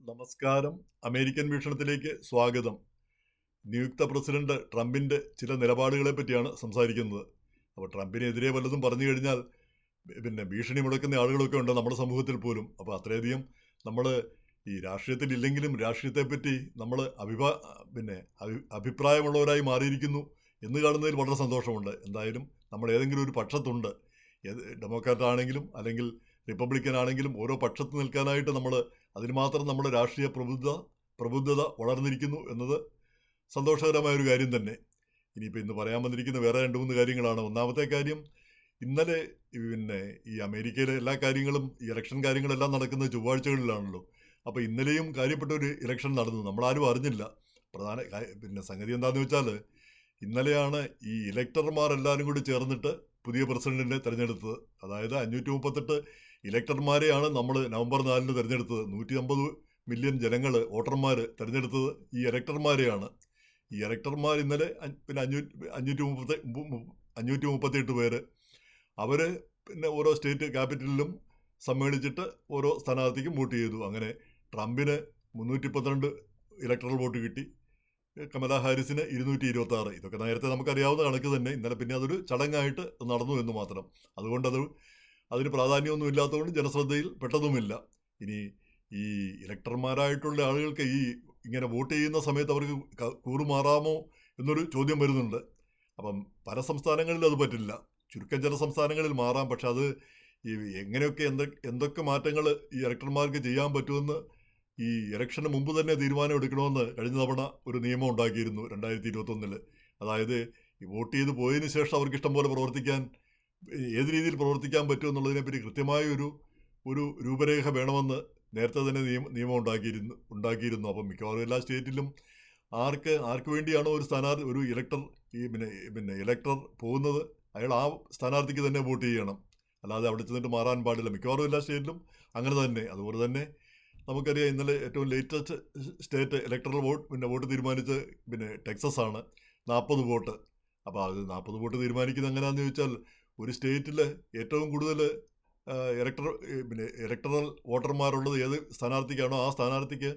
നമസ്കാരം. അമേരിക്കൻ വീക്ഷണത്തിലേക്ക് സ്വാഗതം. നിയുക്ത പ്രസിഡന്റ് ട്രംപിന്റെ ചില നിലപാടുകളെ പറ്റിയാണ് സംസാരിക്കുന്നത്. അപ്പോൾ ട്രംപിനെതിരെ വല്ലതും പറഞ്ഞു കഴിഞ്ഞാൽ പിന്നെ ഭീഷണി മുടക്കുന്ന ആളുകളൊക്കെ ഉണ്ട് നമ്മുടെ സമൂഹത്തിൽ പോലും. അപ്പോൾ അത്രയധികം നമ്മൾ ഈ രാഷ്ട്രീയത്തിൽ ഇല്ലെങ്കിലും രാഷ്ട്രീയത്തെപ്പറ്റി നമ്മൾ അഭിപ്രായമുള്ളവരായി മാറിയിരിക്കുന്നു എന്ന് കാണുന്നതിൽ വളരെ സന്തോഷമുണ്ട്. എന്തായാലും നമ്മൾ ഏതെങ്കിലും ഒരു പക്ഷത്തുണ്ട്. ഡെമോക്രാറ്റ് ആണെങ്കിലും അല്ലെങ്കിൽ റിപ്പബ്ലിക്കൻ ആണെങ്കിലും ഓരോ പക്ഷത്ത് നിൽക്കാനായിട്ട് നമ്മൾ അതിന് മാത്രം നമ്മുടെ രാഷ്ട്രീയ പ്രബുദ്ധത വളർന്നിരിക്കുന്നു എന്നത് സന്തോഷകരമായൊരു കാര്യം തന്നെ. ഇനിയിപ്പോൾ ഇന്ന് പറയാൻ വന്നിരിക്കുന്ന വേറെ രണ്ട് മൂന്ന് കാര്യങ്ങളാണ്. ഒന്നാമത്തെ കാര്യം, ഇന്നലെ ഈ അമേരിക്കയിലെ എല്ലാ കാര്യങ്ങളും ഈ ഇലക്ഷൻ കാര്യങ്ങളെല്ലാം നടക്കുന്നത് ചൊവ്വാഴ്ചകളിലാണല്ലോ. അപ്പോൾ ഇന്നലെയും കാര്യപ്പെട്ട ഒരു ഇലക്ഷൻ നടന്നു, നമ്മളാരും അറിഞ്ഞില്ല. സംഗതി എന്താണെന്ന് വെച്ചാൽ, ഇന്നലെയാണ് ഈ ഇലക്ടർമാരെല്ലാവരും കൂടി ചേർന്നിട്ട് പുതിയ പ്രസിഡന്റിനെ തിരഞ്ഞെടുത്തത്. അതായത് 538 ഇലക്ടർമാരെയാണ് നമ്മൾ നവംബർ 4 തിരഞ്ഞെടുത്തത്. 150 മില്യൺ ജനങ്ങൾ, വോട്ടർമാർ തിരഞ്ഞെടുത്തത് ഈ ഇലക്ടർമാരെയാണ്. ഈ ഇലക്ടർമാർ ഇന്നലെ 538 പേര്, അവർ ഓരോ സ്റ്റേറ്റ് ക്യാപിറ്റലിലും സമ്മേളിച്ചിട്ട് ഓരോ സ്ഥാനാർത്ഥിക്കും വോട്ട് ചെയ്തു. അങ്ങനെ ട്രംപിന് 312 ഇലക്ടറൽ വോട്ട് കിട്ടി, കമലാ ഹാരിസിന് 226. ഇതൊക്കെ നേരത്തെ നമുക്കറിയാവുന്ന കണക്ക് തന്നെ. ഇന്നലെ പിന്നെ അതൊരു ചടങ്ങായിട്ട് നടന്നു എന്ന് മാത്രം. അതുകൊണ്ട് അതിന് പ്രാധാന്യമൊന്നും ഇല്ലാത്തതുകൊണ്ട് ജനശ്രദ്ധയിൽ പെട്ടതുമില്ല. ഇനി ഈ ഇലക്ടർമാരായിട്ടുള്ള ആളുകൾക്ക് ഇങ്ങനെ വോട്ട് ചെയ്യുന്ന സമയത്ത് അവർക്ക് കൂറുമാറാമോ എന്നൊരു ചോദ്യം വരുന്നുണ്ട്. അപ്പം പല സംസ്ഥാനങ്ങളിൽ അത് പറ്റില്ല, ചുരുക്കം ചില സംസ്ഥാനങ്ങളിൽ മാറാം. പക്ഷെ അത് എങ്ങനെയൊക്കെ എന്തൊക്കെ മാറ്റങ്ങൾ ഈ ഇലക്ടർമാർക്ക് ചെയ്യാൻ പറ്റുമെന്ന് ഈ ഇലക്ഷന് മുമ്പ് തന്നെ തീരുമാനം എടുക്കണമെന്ന് കഴിഞ്ഞ തവണ ഒരു നിയമം ഉണ്ടാക്കിയിരുന്നു 2021. അതായത് ഈ വോട്ട് ചെയ്ത് പോയതിനു ശേഷം അവർക്ക് ഇഷ്ടം പോലെ പ്രവർത്തിക്കാൻ, ഏത് രീതിയിൽ പ്രവർത്തിക്കാൻ പറ്റുമെന്നുള്ളതിനെപ്പറ്റി കൃത്യമായ ഒരു രൂപരേഖ വേണമെന്ന് നേരത്തെ തന്നെ നിയമം ഉണ്ടാക്കിയിരുന്നു. അപ്പം മിക്കവാറും എല്ലാ സ്റ്റേറ്റിലും ആർക്ക് വേണ്ടിയാണോ ഒരു ഇലക്ടർ ഇലക്ടർ പോകുന്നത്, അയാൾ ആ സ്ഥാനാർത്ഥിക്ക് തന്നെ വോട്ട് ചെയ്യണം. അല്ലാതെ അവിടെ ചെന്നിട്ട് മാറാൻ പാടില്ല. മിക്കവാറും എല്ലാ സ്റ്റേറ്റിലും അങ്ങനെ തന്നെ. അതുപോലെ തന്നെ നമുക്കറിയാം, ഇന്നലെ ഏറ്റവും ലേറ്റസ്റ്റ് സ്റ്റേറ്റ് ഇലക്ടറൽ വോട്ട് തീരുമാനിച്ച് ടെക്സസ് ആണ്, 40 വോട്ട്. അപ്പോൾ അത് 40 വോട്ട് തീരുമാനിക്കുന്നത് എങ്ങനെയാണെന്ന് ചോദിച്ചാൽ, ഒരു സ്റ്റേറ്റിൽ ഏറ്റവും കൂടുതൽ ഇലക്ടറൽ വോട്ടർമാരുള്ളത് ഏത് സ്ഥാനാർത്ഥിക്കാണോ ആ സ്ഥാനാർത്ഥിക്ക്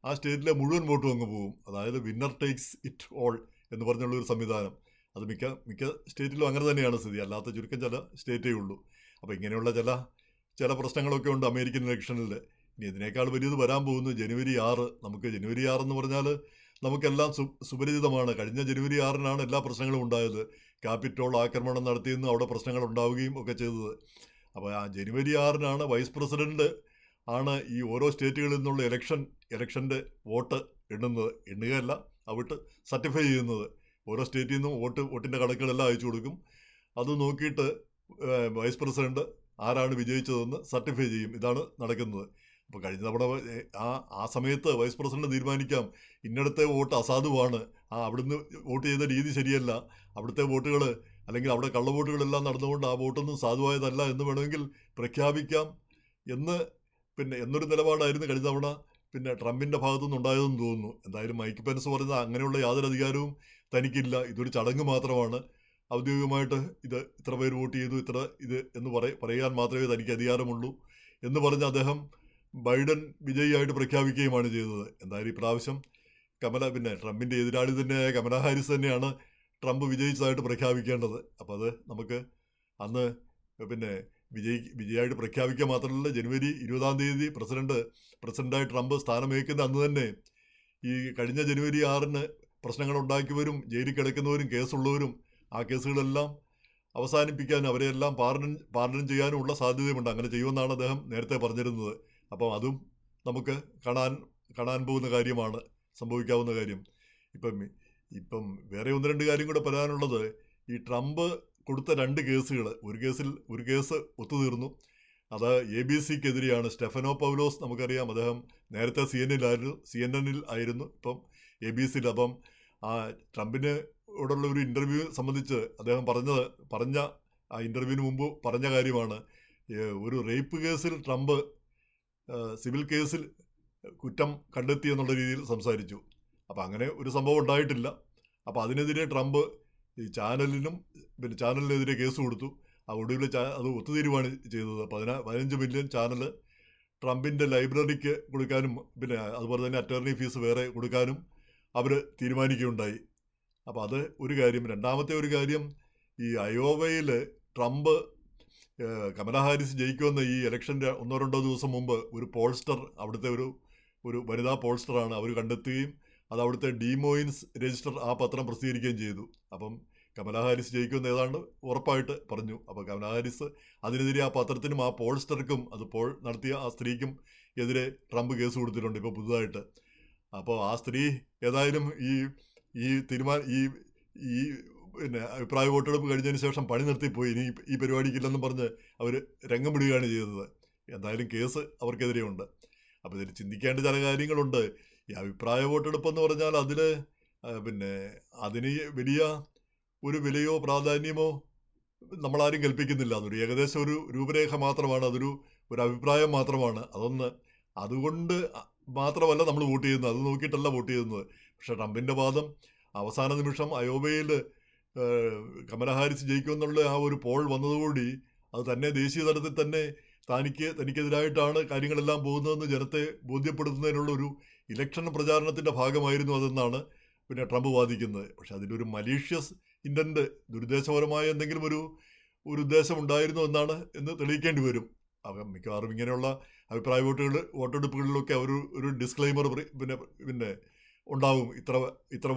ആ സ്റ്റേറ്റിലെ മുഴുവൻ വോട്ടും അങ്ങ് പോകും. അതായത് വിന്നർ ടേക്സ് ഇറ്റ് ഓൾ എന്ന് പറഞ്ഞുള്ളൊരു സംവിധാനം. അത് മിക്ക സ്റ്റേറ്റിലും അങ്ങനെ തന്നെയാണ് സ്ഥിതി. അല്ലാത്ത ചുരുക്കം ചില സ്റ്റേറ്റേ ഉള്ളൂ. അപ്പോൾ ഇങ്ങനെയുള്ള ചില പ്രശ്നങ്ങളൊക്കെ ഉണ്ട് അമേരിക്കൻ ഇലക്ഷനിൽ. ഇനി ഇതിനേക്കാൾ വലിയത് വരാൻ പോകുന്നു ജനുവരി 6. നമുക്ക് ജനുവരി 6 എന്ന് പറഞ്ഞാൽ നമുക്കെല്ലാം സുപരിചിതമാണ്. കഴിഞ്ഞ ജനുവരി 6-നാണ് എല്ലാ പ്രശ്നങ്ങളും ഉണ്ടായത്. ക്യാപിറ്റോൾ ആക്രമണം നടത്തിയെന്നും അവിടെ പ്രശ്നങ്ങൾ ഉണ്ടാവുകയും ഒക്കെ ചെയ്തത്. അപ്പോൾ ആ ജനുവരി 6-നാണ് വൈസ് പ്രസിഡന്റ് ആണ് ഈ ഓരോ സ്റ്റേറ്റുകളിൽ നിന്നുള്ള ഇലക്ഷൻ്റെ വോട്ട് എണ്ണുകയല്ല, അവിട്ട് സർട്ടിഫൈ ചെയ്യുന്നത്. ഓരോ സ്റ്റേറ്റിൽ നിന്നും വോട്ടിൻ്റെ കണക്കുകളെല്ലാം അയച്ചു കൊടുക്കും. അത് നോക്കിയിട്ട് വൈസ് പ്രസിഡന്റ് ആരാണ് വിജയിച്ചതെന്ന് സർട്ടിഫൈ ചെയ്യും. ഇതാണ് നടക്കുന്നത്. അപ്പോൾ കഴിഞ്ഞ തവണ ആ സമയത്ത് വൈസ് പ്രസിഡന്റ് തീരുമാനിക്കാം, ഇന്നടത്തെ വോട്ട് അസാധുവാണ്, അവിടുന്ന് വോട്ട് ചെയ്ത രീതി ശരിയല്ല, അവിടുത്തെ വോട്ടുകൾ അല്ലെങ്കിൽ അവിടെ കള്ളവോട്ടുകളെല്ലാം നടന്നുകൊണ്ട് ആ വോട്ടൊന്നും സാധുവായതല്ല എന്ന് വേണമെങ്കിൽ പ്രഖ്യാപിക്കാം എന്നൊരു നിലപാടായിരുന്നു കഴിഞ്ഞ തവണ ട്രംപിൻ്റെ ഭാഗത്തുനിന്ന് ഉണ്ടായതെന്ന് തോന്നുന്നു. എന്തായാലും മൈക്ക് പെൻസ് പറഞ്ഞ അങ്ങനെയുള്ള യാതൊരു അധികാരവും തനിക്കില്ല. ഇതൊരു ചടങ്ങ് മാത്രമാണ്. ഔദ്യോഗികമായിട്ട് ഇത്ര പേര് വോട്ട് ചെയ്തു, എന്ന് പറയാൻ മാത്രമേ തനിക്ക് അധികാരമുള്ളൂ എന്ന് പറഞ്ഞ് അദ്ദേഹം ബൈഡൻ വിജയിയായിട്ട് പ്രഖ്യാപിക്കുകയുമാണ് ചെയ്തത്. എന്തായാലും ഇപ്രാവശ്യം ട്രംപിൻ്റെ എതിരാളി തന്നെയായ കമലാ ഹാരിസ് തന്നെയാണ് ട്രംപ് വിജയിച്ചതായിട്ട് പ്രഖ്യാപിക്കേണ്ടത്. അപ്പോൾ അത് നമുക്ക് അന്ന് വിജയമായിട്ട് പ്രഖ്യാപിക്കുക മാത്രമല്ല, ജനുവരി 20-ാം തീയതി പ്രസിഡന്റായി ട്രംപ് സ്ഥാനമേൽക്കുന്ന അന്ന് തന്നെ ഈ കഴിഞ്ഞ ജനുവരി 6-ന് പ്രശ്നങ്ങൾ ഉണ്ടാക്കിയവരും ജയിലിൽ കിടക്കുന്നവരും കേസുള്ളവരും ആ കേസുകളെല്ലാം അവസാനിപ്പിക്കാനും അവരെയെല്ലാം പാർഡൻ ചെയ്യാനും ഉള്ള സാധ്യതയുമുണ്ട്. അങ്ങനെ ചെയ്യുമെന്നാണ് അദ്ദേഹം നേരത്തെ പറഞ്ഞിരുന്നത്. അപ്പം അതും നമുക്ക് കാണാൻ പോകുന്ന കാര്യമാണ്, സംഭവിക്കാവുന്ന കാര്യം. ഇപ്പം വേറെ 1-2 കാര്യം കൂടെ പറയാനുള്ളത്, ഈ ട്രംപ് കൊടുത്ത 2 കേസുകൾ, ഒരു കേസ് ഒത്തുതീർന്നു. അത് ABC-ക്കെതിരെയാണ്. സ്റ്റെഫനോ പൗലോസ് നമുക്കറിയാം, അദ്ദേഹം നേരത്തെ CNN-ൽ ആയിരുന്നു, ഇപ്പം ABC-ൽ. അപ്പം ആ ട്രംപിനോടുള്ള ഒരു ഇൻ്റർവ്യൂ സംബന്ധിച്ച് അദ്ദേഹം പറഞ്ഞ ആ ഇൻ്റർവ്യൂവിന് മുമ്പ് പറഞ്ഞ കാര്യമാണ്, ഒരു റേപ്പ് കേസിൽ ട്രംപ് സിവിൽ കേസിൽ കുറ്റം കണ്ടെത്തി എന്നുള്ള രീതിയിൽ സംസാരിച്ചു. അപ്പം അങ്ങനെ ഒരു സംഭവം ഉണ്ടായിട്ടില്ല. അപ്പം അതിനെതിരെ ട്രംപ് ഈ ചാനലിനെതിരെ കേസ് കൊടുത്തു. ആ ഒടുവിൽ അത് ഒത്തുതീരുവാണ് ചെയ്തത്. 15 മില്യൺ ചാനൽ ട്രംപിൻ്റെ ലൈബ്രറിക്ക് കൊടുക്കാനും പിന്നെ അതുപോലെ തന്നെ അറ്റോർണി ഫീസ് വേറെ കൊടുക്കാനും അവർ തീരുമാനിക്കുകയുണ്ടായി. അപ്പോൾ അത് ഒരു കാര്യം. രണ്ടാമത്തെ ഒരു കാര്യം, ഈ അയോവയിൽ ട്രംപ് കമലാ ഹാരിസ് ജയിക്കുമെന്ന് ഈ ഇലക്ഷൻ്റെ 1-2 ദിവസം മുമ്പ് ഒരു പോൾസ്റ്റർ, അവിടുത്തെ ഒരു വനിതാ പോൾസ്റ്ററാണ്, അവർ കണ്ടെത്തുകയും അത് അവിടുത്തെ ഡിമോയിൻസ് രജിസ്റ്റർ ആ പത്രം പ്രസിദ്ധീകരിക്കുകയും ചെയ്തു. അപ്പം കമലാ ഹാരിസ് ജയിക്കുമെന്ന് ഏതാണ്ട് ഉറപ്പായിട്ട് പറഞ്ഞു. അപ്പോൾ കമലാ ഹാരിസ് അതിനെതിരെ ആ പത്രത്തിനും ആ പോൾസ്റ്റർക്കും അത് പോൾ നടത്തിയ ആ സ്ത്രീക്കും എതിരെ ട്രംപ് കേസ് കൊടുത്തിട്ടുണ്ട് ഇപ്പോൾ പുതുതായിട്ട്. അപ്പോൾ ആ സ്ത്രീ ഏതായാലും ഈ പിന്നെ അഭിപ്രായ വോട്ടെടുപ്പ് കഴിഞ്ഞതിന് ശേഷം പണി നിർത്തിപ്പോയി. ഇനി ഈ പരിപാടിക്കില്ലെന്നും പറഞ്ഞ് അവർ രംഗം വിടുകയാണ് ചെയ്തത്. എന്തായാലും കേസ് അവർക്കെതിരെ ഉണ്ട്. അപ്പോൾ ഇതിൽ ചിന്തിക്കേണ്ട ചില കാര്യങ്ങളുണ്ട്. ഈ അഭിപ്രായ വോട്ടെടുപ്പെന്ന് പറഞ്ഞാൽ അതിൽ പിന്നെ അതിന് വലിയ ഒരു വിലയോ പ്രാധാന്യമോ നമ്മളാരും കൽപ്പിക്കുന്നില്ല. അതൊരു ഏകദേശം ഒരു രൂപരേഖ മാത്രമാണ്, ഒരു അഭിപ്രായം മാത്രമാണ്. അതുകൊണ്ട് മാത്രമല്ല നമ്മൾ വോട്ട് ചെയ്യുന്നത്, അത് നോക്കിയിട്ടല്ല വോട്ട് ചെയ്യുന്നത്. പക്ഷേ ട്രംപിൻ്റെ വാദം അവസാന നിമിഷം അയോവയിൽ കമലാ ഹാരിസ് ജയിക്കുമെന്നുള്ള ആ ഒരു പോൾ വന്നതുകൂടി അത് തന്നെ ദേശീയ തലത്തിൽ തന്നെ തനിക്കെതിരായിട്ടാണ് കാര്യങ്ങളെല്ലാം പോകുന്നതെന്ന് ജനത്തെ ബോധ്യപ്പെടുത്തുന്നതിനുള്ള ഒരു ഇലക്ഷൻ പ്രചാരണത്തിൻ്റെ ഭാഗമായിരുന്നു അതെന്നാണ് പിന്നെ ട്രംപ് വാദിക്കുന്നത്. പക്ഷെ അതിലൊരു മലീഷ്യസ് ഇൻറ്റൻറ്റ്, ദുരുദ്ദേശപരമായ എന്തെങ്കിലും ഒരു ഉദ്ദേശം ഉണ്ടായിരുന്നു എന്ന് തെളിയിക്കേണ്ടി വരും. മിക്കവാറും ഇങ്ങനെയുള്ള അഭിപ്രായ വോട്ടെടുപ്പുകളിലൊക്കെ ഒരു ഡിസ്ക്ലെയിമർ പിന്നെ ഉണ്ടാവും. ഇത്ര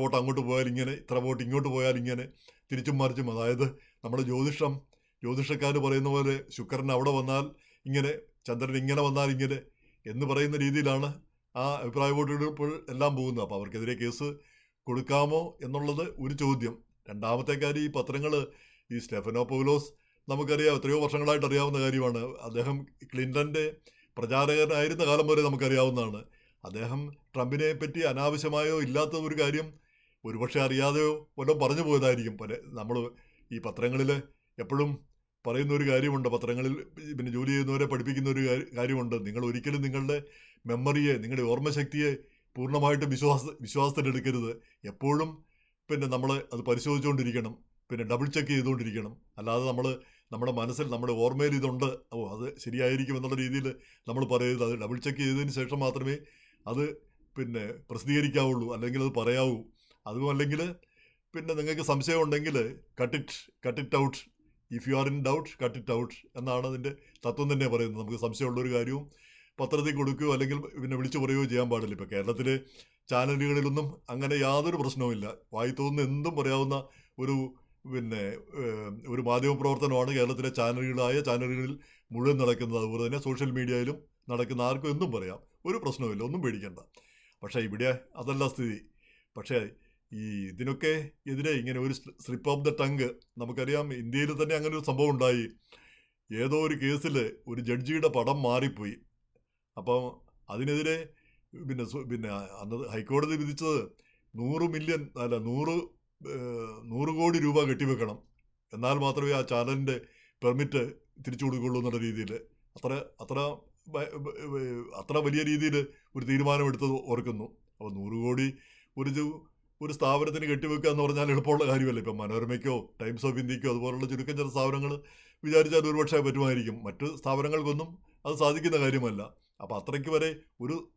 വോട്ട് അങ്ങോട്ട് പോയാൽ ഇങ്ങനെ, ഇത്ര വോട്ട് ഇങ്ങോട്ട് പോയാൽ ഇങ്ങനെ, തിരിച്ചും മറിച്ചും. അതായത് നമ്മൾ ജ്യോതിഷക്കാർ പറയുന്ന പോലെ ശുക്രൻ അവിടെ വന്നാൽ ഇങ്ങനെ, ചന്ദ്രൻ ഇങ്ങനെ വന്നാൽ ഇങ്ങനെ എന്ന് പറയുന്ന രീതിയിലാണ് ആ അഭിപ്രായ വോട്ടെടുപ്പുകൾ എല്ലാം പോകുന്നത്. അപ്പോൾ അവർക്കെതിരെ കേസ് കൊടുക്കാമോ എന്നുള്ളത് ഒരു ചോദ്യം. രണ്ടാമത്തെ കാര്യം, ഈ പത്രങ്ങൾ, ഈ സ്റ്റെഫനോപൗലോസ് നമുക്കറിയാം, എത്രയോ വർഷങ്ങളായിട്ട് അറിയാവുന്ന കാര്യമാണ്. അദ്ദേഹം ക്ലിൻ്റൻ്റെ പ്രചാരകനായിരുന്ന കാലം വരെ നമുക്കറിയാവുന്നതാണ്. അദ്ദേഹം ട്രംപിനെ പറ്റി അനാവശ്യമായോ ഇല്ലാത്ത ഒരു കാര്യം ഒരുപക്ഷെ അറിയാതെയോ വല്ലതും പറഞ്ഞു പോയതായിരിക്കും. നമ്മൾ ഈ പത്രങ്ങളിൽ എപ്പോഴും പറയുന്ന ഒരു കാര്യമുണ്ട്, പത്രങ്ങളിൽ പിന്നെ ജോലി ചെയ്യുന്നവരെ പഠിപ്പിക്കുന്ന ഒരു കാര്യമുണ്ട്. നിങ്ങൾ ഒരിക്കലും നിങ്ങളുടെ മെമ്മറിയെ, നിങ്ങളുടെ ഓർമ്മശക്തിയെ പൂർണ്ണമായിട്ടും വിശ്വാസത്തിലെടുക്കരുത്. എപ്പോഴും പിന്നെ നമ്മൾ അത് പരിശോധിച്ചുകൊണ്ടിരിക്കണം, പിന്നെ ഡബിൾ ചെക്ക് ചെയ്തുകൊണ്ടിരിക്കണം. അല്ലാതെ നമ്മുടെ മനസ്സിൽ, നമ്മുടെ ഓർമ്മയിൽ ഇതുണ്ട്, അത് ശരിയായിരിക്കും എന്നുള്ള രീതിയിൽ നമ്മൾ പറയരുത്. അത് ഡബിൾ ചെക്ക് ചെയ്തതിന് ശേഷം മാത്രമേ അത് പിന്നെ പ്രസിദ്ധീകരിക്കാവുള്ളൂ, അല്ലെങ്കിൽ അത് പറയാവൂ. അതുമല്ലെങ്കിൽ പിന്നെ നിങ്ങൾക്ക് സംശയം ഉണ്ടെങ്കിൽ cut it out. If you are in doubt cut it out എന്നാണ് അതിൻ്റെ തത്വം തന്നെ പറയുന്നത്. നമുക്ക് സംശയമുള്ളൊരു കാര്യവും പത്രത്തിൽ കൊടുക്കുകയോ അല്ലെങ്കിൽ പിന്നെ വിളിച്ചു പറയുകയോ ചെയ്യാൻ പാടില്ല. ഇപ്പോൾ കേരളത്തിലെ ചാനലുകളിലൊന്നും അങ്ങനെ യാതൊരു പ്രശ്നവുമില്ല. വായി തോന്നുന്ന എന്തും പറയാവുന്ന ഒരു മാധ്യമ പ്രവർത്തനമാണ് കേരളത്തിലെ ചാനലുകളിൽ മുഴുവൻ നടക്കുന്നത്. അതുപോലെ തന്നെ സോഷ്യൽ മീഡിയയിലും നടക്കുന്ന ആർക്കും എന്തും പറയാം, ഒരു പ്രശ്നവുമില്ല, ഒന്നും പേടിക്കേണ്ട. പക്ഷേ ഇവിടെ അതല്ല സ്ഥിതി. പക്ഷേ ഇതിനൊക്കെ എതിരെ ഇങ്ങനെ ഒരു സ്ലിപ്പ് ഓഫ് ദ ടങ്ക്, നമുക്കറിയാം ഇന്ത്യയിൽ തന്നെ അങ്ങനെ ഒരു സംഭവം ഉണ്ടായി. ഏതോ ഒരു കേസിൽ ഒരു ജഡ്ജിയുടെ പടം മാറിപ്പോയി. അപ്പം അതിനെതിരെ പിന്നെ അന്ന് ഹൈക്കോടതി വിധിച്ചത് 100 കോടി രൂപ കെട്ടിവെക്കണം, എന്നാൽ മാത്രമേ ആ ചാനലിൻ്റെ പെർമിറ്റ് തിരിച്ചു കൊടുക്കുള്ളൂ എന്നുള്ള രീതിയിൽ. അത്ര വലിയ രീതിയിൽ ഒരു തീരുമാനമെടുത്തത് ഓർക്കുന്നു. അപ്പോൾ 100 കോടി ഒരു സ്ഥാപനത്തിന് കെട്ടിവെക്കുക എന്ന് പറഞ്ഞാൽ എളുപ്പമുള്ള കാര്യമല്ല. ഇപ്പം മനോരമയ്ക്കോ ടൈംസ് ഓഫ് ഇന്ത്യക്കോ അതുപോലുള്ള ചുരുക്കം ചില സ്ഥാപനങ്ങൾ വിചാരിച്ചാൽ ഒരുപക്ഷെ പറ്റുമായിരിക്കും. മറ്റ് സ്ഥാപനങ്ങൾക്കൊന്നും അത് സാധിക്കുന്ന കാര്യമല്ല. അപ്പോൾ അത്രയ്ക്ക് വരെ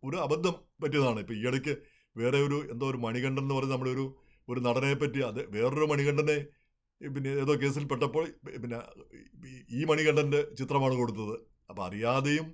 ഒരു അബദ്ധം പറ്റിയതാണ്. ഇപ്പോൾ ഈയിടയ്ക്ക് വേറെ ഒരു മണികണ്ഠൻ എന്ന് പറഞ്ഞ നമ്മുടെ ഒരു നടനെ പറ്റി, അത് വേറൊരു മണികണ്ഠനെ പിന്നെ ഏതോ കേസിൽ പെട്ടപ്പോൾ പിന്നെ ഈ മണികണ്ഠൻ്റെ ചിത്രമാണ് കൊടുത്തത്. അപ്പോൾ അറിയാതെയും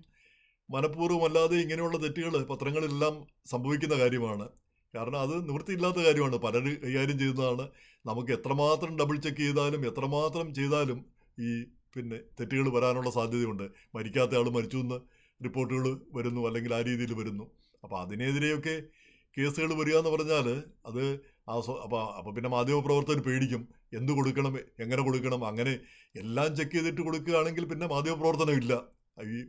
മനഃപൂർവ്വമല്ലാതെ ഇങ്ങനെയുള്ള തെറ്റുകൾ പത്രങ്ങളിലെല്ലാം സംഭവിക്കുന്ന കാര്യമാണ്. കാരണം അത് നിവൃത്തിയില്ലാത്ത കാര്യമാണ്, പലരും കൈകാര്യം ചെയ്യുന്നതാണ്. നമുക്ക് എത്രമാത്രം ഡബിൾ ചെക്ക് ചെയ്താലും എത്രമാത്രം ചെയ്താലും ഈ പിന്നെ തെറ്റുകൾ വരാനുള്ള സാധ്യതയുണ്ട്. മരിക്കാത്ത ആൾ മരിച്ചു എന്ന് റിപ്പോർട്ടുകൾ വരുന്നു, അല്ലെങ്കിൽ ആ രീതിയിൽ വരുന്നു. അപ്പോൾ അതിനെതിരെയൊക്കെ കേസുകൾ വരിക എന്ന് പറഞ്ഞാൽ അത് അപ്പോൾ പിന്നെ മാധ്യമപ്രവർത്തകർ പേടിക്കും, എന്ത് കൊടുക്കണം, എങ്ങനെ കൊടുക്കണം. അങ്ങനെ എല്ലാം ചെക്ക് ചെയ്തിട്ട് കൊടുക്കുകയാണെങ്കിൽ പിന്നെ മാധ്യമപ്രവർത്തനം ഇല്ല.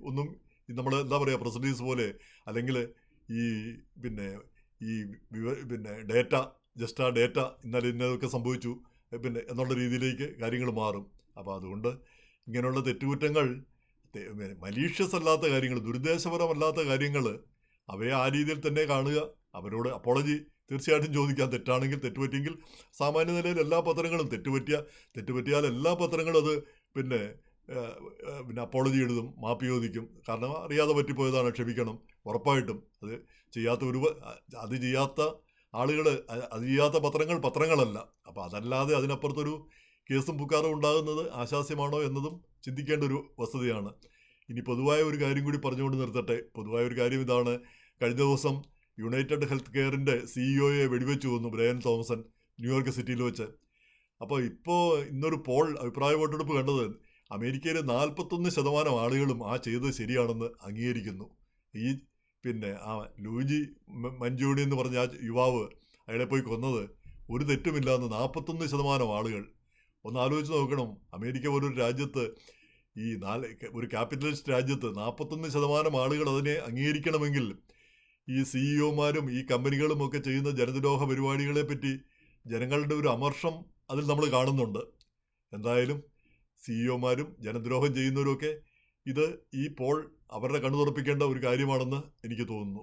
ഒന്നും നമ്മൾ എന്താ പറയുക, പ്രസിഡീസ് പോലെ, അല്ലെങ്കിൽ പിന്നെ ഡേറ്റ, ജസ്റ്റ് ആ ഡേറ്റ ഇന്നലെ ഇന്നതൊക്കെ സംഭവിച്ചു പിന്നെ എന്നുള്ള രീതിയിലേക്ക് കാര്യങ്ങൾ മാറും. അപ്പോൾ അതുകൊണ്ട് ഇങ്ങനെയുള്ള തെറ്റുകുറ്റങ്ങൾ, മലീഷ്യസ് അല്ലാത്ത കാര്യങ്ങൾ, ദുരുദ്ദേശപരമല്ലാത്ത കാര്യങ്ങൾ, അവയെ ആ രീതിയിൽ തന്നെ കാണുക. അവരോട് അപ്പോളജി തീർച്ചയായിട്ടും ചോദിക്കാം. തെറ്റാണെങ്കിൽ, തെറ്റുപറ്റിയെങ്കിൽ സാമാന്യ നിലയിൽ എല്ലാ പത്രങ്ങളും തെറ്റുപറ്റിയാൽ എല്ലാ പത്രങ്ങളും അത് പിന്നെ പിന്നെ അപ്പോളജി എഴുതും, മാപ്പ് ചോദിക്കും. കാരണം അറിയാതെ പറ്റിപ്പോയതാണ്, ക്ഷമിക്കണം. ഉറപ്പായിട്ടും അത് ചെയ്യാത്ത അത് ചെയ്യാത്ത ആളുകൾ, അത് ചെയ്യാത്ത പത്രങ്ങളല്ല. അപ്പോൾ അതല്ലാതെ അതിനപ്പുറത്തൊരു കേസും പുക്കാറും ഉണ്ടാകുന്നത് ആശാസ്യമാണോ എന്നതും ചിന്തിക്കേണ്ട ഒരു വസ്തുതയാണ്. ഇനി പൊതുവായ ഒരു കാര്യം കൂടി പറഞ്ഞുകൊണ്ട് നിർത്തട്ടെ. പൊതുവായ ഒരു കാര്യം ഇതാണ്. കഴിഞ്ഞ ദിവസം യുണൈറ്റഡ് ഹെൽത്ത് കെയറിൻ്റെ സിഇഒയെ വെടിവെച്ച് കൊന്നു ബ്രയൻ തോമസൺ, ന്യൂയോർക്ക് സിറ്റിയിൽ വെച്ച്. അപ്പോൾ ഇന്നൊരു അഭിപ്രായ വോട്ടെടുപ്പ് കണ്ടത് അമേരിക്കയിലെ 41% ആളുകളും ആ ചെയ്തത് ശരിയാണെന്ന് അംഗീകരിക്കുന്നു. ഈ ആ ലൂയിജി മഞ്ചോണി എന്ന് പറഞ്ഞ ആ യുവാവ്, അയാളെ പോയി കൊന്നത് ഒരു തെറ്റുമില്ലാന്ന് 41% ആളുകൾ. ഒന്ന് ആലോചിച്ച് നോക്കണം. അമേരിക്ക പോലൊരു രാജ്യത്ത്, ഒരു ക്യാപിറ്റലിസ്റ്റ് രാജ്യത്ത് 41% ആളുകൾ അതിനെ അംഗീകരിക്കണമെങ്കിൽ ഈ സിഇഒമാരും ഈ കമ്പനികളും ഒക്കെ ചെയ്യുന്ന ജനദ്രോഹ പരിപാടികളെ പറ്റി ജനങ്ങളുടെ ഒരു അമർഷം അതിൽ നമ്മൾ കാണുന്നുണ്ട്. എന്തായാലും സിഇഒമാരും ജനദ്രോഹം ചെയ്യുന്നവരുമൊക്കെ ഈ പോൾ അവരുടെ കണ്ണു തുറപ്പിക്കേണ്ട ഒരു കാര്യമാണെന്ന് എനിക്ക് തോന്നുന്നു.